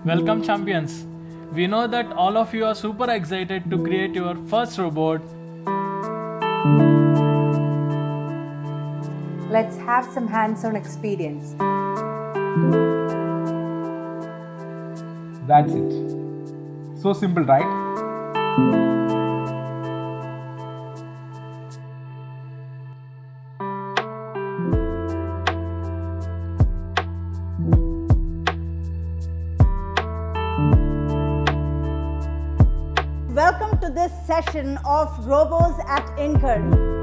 Welcome, champions. We know that all of you are super excited to create your first robot. Let's have some hands-on experience. That's it. So simple, right? Welcome to this session of Robos at Incur.